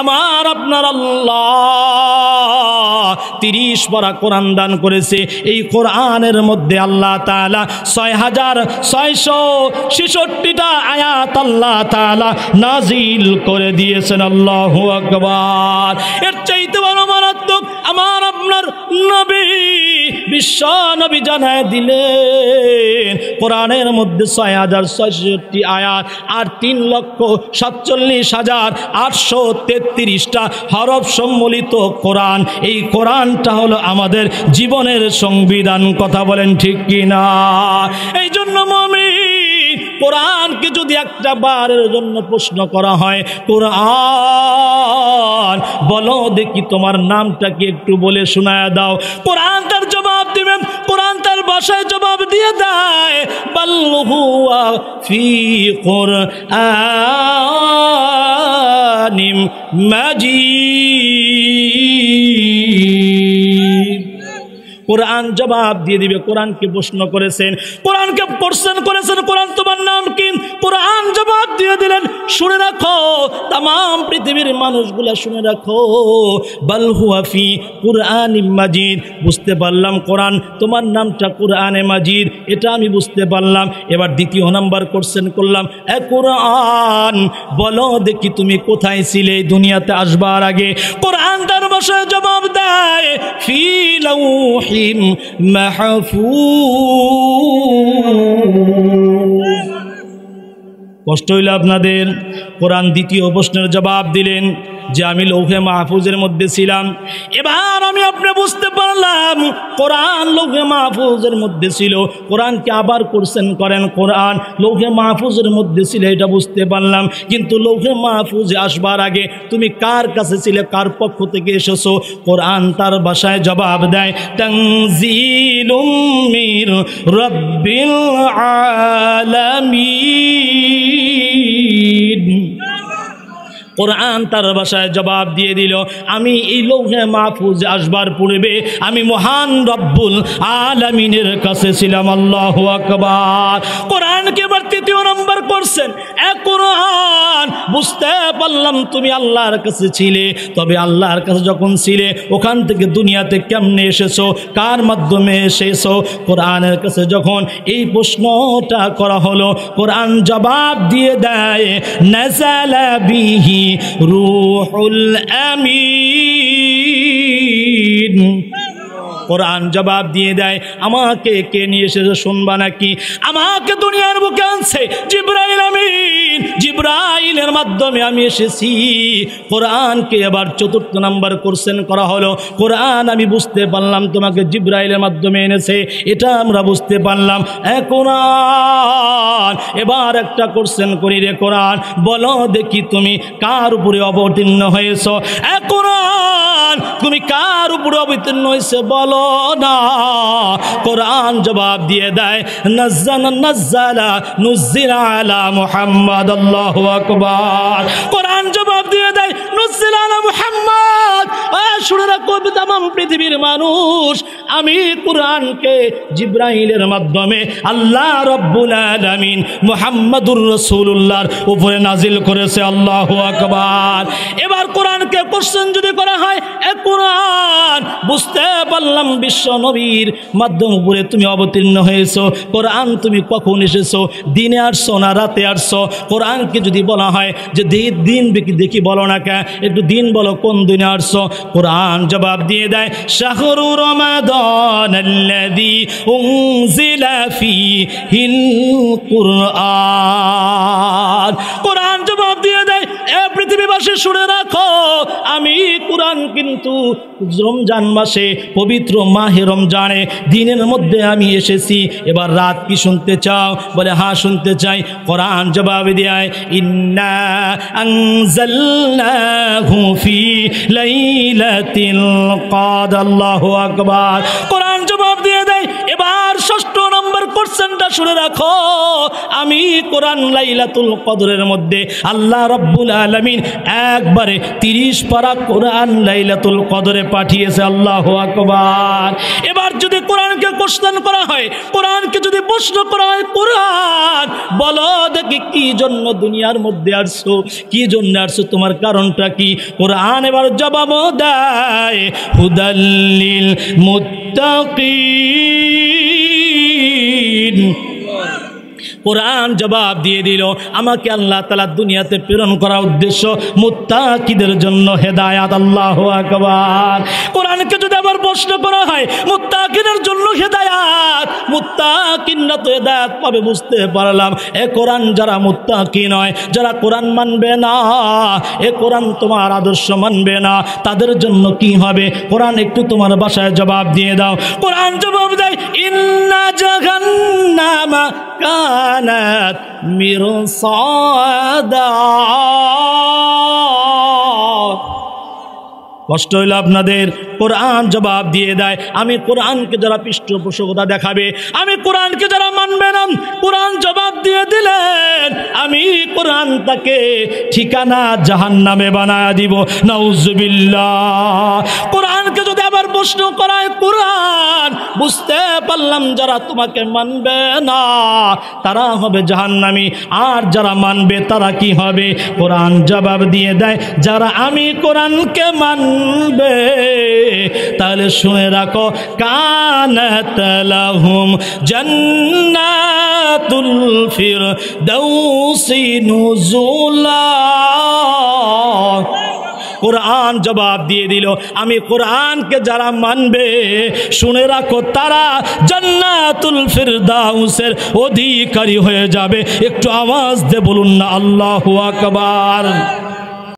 আমার আপনার আল্লাহ 30 পারা কোরআন দান করেছে। এই কোরআনের মধ্যে আল্লাহ তাআলা 6666টা আয়াত আল্লাহ তাআলা নাজিল করে দিয়েছেন। আল্লাহু আকবার। এর চাইতে বড় মারাত্মক আমার আপনার নবী বিশ্ব নবী জানায় দিলেন কোরআনের মধ্যে 6066টি আয়াত আর 3,47,833টা হরফ সম্মিলিত কোরআন। এই কোরআনটা হলো আমাদের জীবনের সংবিধান। কথা বলেন ঠিক কিনা? এই জন্য মুমিন কোরআনকে যদি একটা বারের জন্য প্রশ্ন করা হয়, কোরআন বলো দেখি তোমার নামটা কি একটু বলে শোনায় দাও, কোরআন তার জবাব দিবেন, কোরআন তার ভাষায় জবাব দিয়ে দেয়, বাল হুয়া ফি কুরআনিম মাজিদ। কোরআন জবাব দিয়ে দিবে। কোরআনকে প্রশ্ন করেছেন, কোরআনকে কোশ্চেন করেছেন, কোরআন তোমার নাম কি? কোরআন জবাব দিয়ে দিলেন, শুনে রাখো তাম পৃথিবীর মানুষগুলা শুনে রাখো, বাল হুয়া ফি কুরআনিম মাজিদ। বুঝতে পারলাম কোরআন তোমার নামটা কুরআনে মাজিদ, এটা আমি বুঝতে পারলাম। এবার দ্বিতীয় নাম্বার কোশ্চেন করলাম, এ কোরআন বলো দেখি তুমি কোথায় ছিলে দুনিয়াতে আসবার আগে? কোরআন তার ভাষায় জবাব দেয়, ফি লাউহি মাহফুজ। কষ্ট হইল আপনাদের? কোরআন দ্বিতীয় প্রশ্নের জবাব দিলেন যে আমি লৌহে মাহফুজের মধ্যে ছিলাম। এবার আমি আপনি বুঝতে পারলাম কোরআন লৌহে মাহফুজের মধ্যে ছিল। কোরআনকে আবার কোশ্চেন করেন, কোরআন লৌহে মাহফুজের মধ্যে ছিল, এটা বুঝতে পারলাম, কিন্তু লৌহে মাহফুজে আসবার আগে তুমি কার কাছে ছিলে, কার পক্ষ থেকে এসেছো? কোরআন তার ভাষায় জবাব দেয়, তানজিলুম মির রাব্বিল আলামিন। কোরআন তার ভাষায় জবাব দিয়ে দিল, আমি এই লৌহে মাহফুজে আসবার পূর্বে আমি মহান রব্বুল আলামিনের কাছে ছিলাম। আল্লাহু আকবার। কোরআনকে এবার তৃতীয় নম্বর করছেন, এ কোরআন বুঝতে পারলাম তুমি আল্লাহর কাছে ছিলে, তবে আল্লাহর কাছে যখন ছিলে ওখান থেকে দুনিয়াতে কেমনে এসেছো, কার মাধ্যমে এসেছো? কোরআনের কাছে যখন এই প্রশ্নটা করা হলো, কোরআন জবাব দিয়ে দেয়, নাযালা বিহি রূহুল আমিন। কোরআন জবাব দিয়ে দেয়, আমাকে কে নিয়ে এসেছে শুনবা নাকি? আমাকে দুনিয়ার বুকে আনছে জিবরাইল আমিন, জিবরাইলের মাধ্যমে আমি এসেছি। কোরআনকে এবার চতুর্থ নাম্বার কোশ্চেন করা হলো, কোরআন আমি বুঝতে পারলাম তোমাকে জিবরাইলের মাধ্যমে এনেছে, এটা আমরা বুঝতে পারলাম। কোরআন এবার একটা কোশ্চেন করি রে কোরআন, বলো দেখি তুমি কার উপরে অবতীর্ণ হয়েছ? কোরআন তুমি কার উপরে অবতীর্ণ হয়েছে বলো না। কোরআন জবাব দিয়ে দেয়, নাজ্জালা নুজ্জিলা আলা মুহাম্মাদ। আল্লাহু আকবার। কোরআন জবাব দিয়ে দেয়, নুজ্জিলা আলা মুহাম্মাদ। শুনে রাখো তাম পৃথিবীর মানুষ, আমি কোরআনকে জিবরাইলের মাধ্যমে আল্লাহ রব্বুল আলামিন মুহাম্মাদুর রাসূলুল্লাহর উপরে নাজিল করেছে। আল্লাহু আকবার। এবার কোরআনকে কোশ্চেন যদি করা হয়, এ কোরআন বুঝতে পারলাম বিশ্ব নবীর মাধ্যম উপরে তুমি অবতীর্ণ হয়েছো। কোরআন তুমি কখন এসেছো, দিনে আসছো না রাতে আসছো? কোরআনকে যদি বলা হয় যে দিন দেখি বলো না কে, একটু দিন বলো কোন দিনে আসছো? কোরআন জবাব দিয়ে দেয়, শাহরু রমাদানাল্লাযী উনজিলা ফীহিল কুরআন। কোরআন জবাব দিয়ে দেয়, এ পৃথিবীবাসী শুনে রাখো, আমি কোরআন কিন্তু রমজান মাসে পবিত্র মাহে রমজানে দিনের মধ্যে আমি এসেছি। এবার রাত কি শুনতে চাও? বলে হ্যাঁ শুনতে চাই। কোরআন জবাব দেয়, ইন্না আনজালনাহু ফি লাইলাতিল কদর। আল্লাহু আকবার। কোরআন জবাব দিয়ে দেয়। এবার ষষ্ঠ নম্বর পার্সেন্টটা শুনে রাখো, আমি কোরআন লাইলাতুল কদরের মধ্যে আল্লাহ রাব্বুল আলামিন একবারে 30 পারা কোরআন লাইলাতুল কদরে পাঠিয়েছে। আল্লাহু আকবার। এবার যদি কোরআনকে কোশ্চেন করা হয়, কোরআনকে যদি প্রশ্ন করা হয়, কোরআন বলো দেখি কি জন্য দুনিয়ার মধ্যে আসছো, কি জন্য আসছো, তোমার কারণটা কি? কোরআন এবার জবাব দেয়, হুদাল্লিল মুত্তাকিন। কোরআন জবাব দিয়ে দিল, আমাকে আল্লাহ তাআলা দুনিয়াতে প্রেরণ করার উদ্দেশ্য মুত্তাকিদের জন্য হেদায়াত। আল্লাহু আকবার। কোরআনকে যদি আবার প্রশ্ন করা হয়, মুত্তাকিদের জন্য হেদায়াত, মুত্তাকিনরা তো হেদায়াত পাবে বুঝতে পারলাম। এ কোরআন যারা মুত্তাকি নয়, যারা কোরআন মানবে না, এ কোরআন তোমার আদর্শ মানবে না, তাদের জন্য কি হবে? কোরআন একটু তোমার ভাষায় জবাব দিয়ে দাও। কোরআন জবাব দেয়, ইন্না জাহান্নামা কানাত মিরসাদা। কষ্ট হইল আপনাদের? কোরআন জবাব দিয়ে দেয়, আমি কোরআনকে যারা পৃষ্ঠপোষকতা দেখাবে, আমি কোরআনকে যারা মানবে না, কোরআন জবাব দিয়ে দিলেন, আমি কোরআন তাকে ঠিকানা জাহান্নামে বানায়া দিব। নাউজুবিল্লাহ। কোরআনকে যদি আবার প্রশ্ন করায়, কোরআন বুঝতে পারলাম যারা তোমাকে মানবে না তারা হবে জাহান্নামী, আর যারা মানবে তারা কি হবে? কোরআন জবাব দিয়ে দেয়, যারা আমি কোরআনকে মানবে তাহলে শুনে রাখো, কানাত লাহুম জান্নাতুল ফিরদাউসি নুজুলা। কোরআন জবাব দিয়ে দিল, আমি কোরআনকে যারা মানবে শুনে রাখো, তারা জান্নাতুল ফিরদাউসের অধিকারী হয়ে যাবে। একটু আওয়াজ দিয়ে বলুন না আল্লাহু আকবার।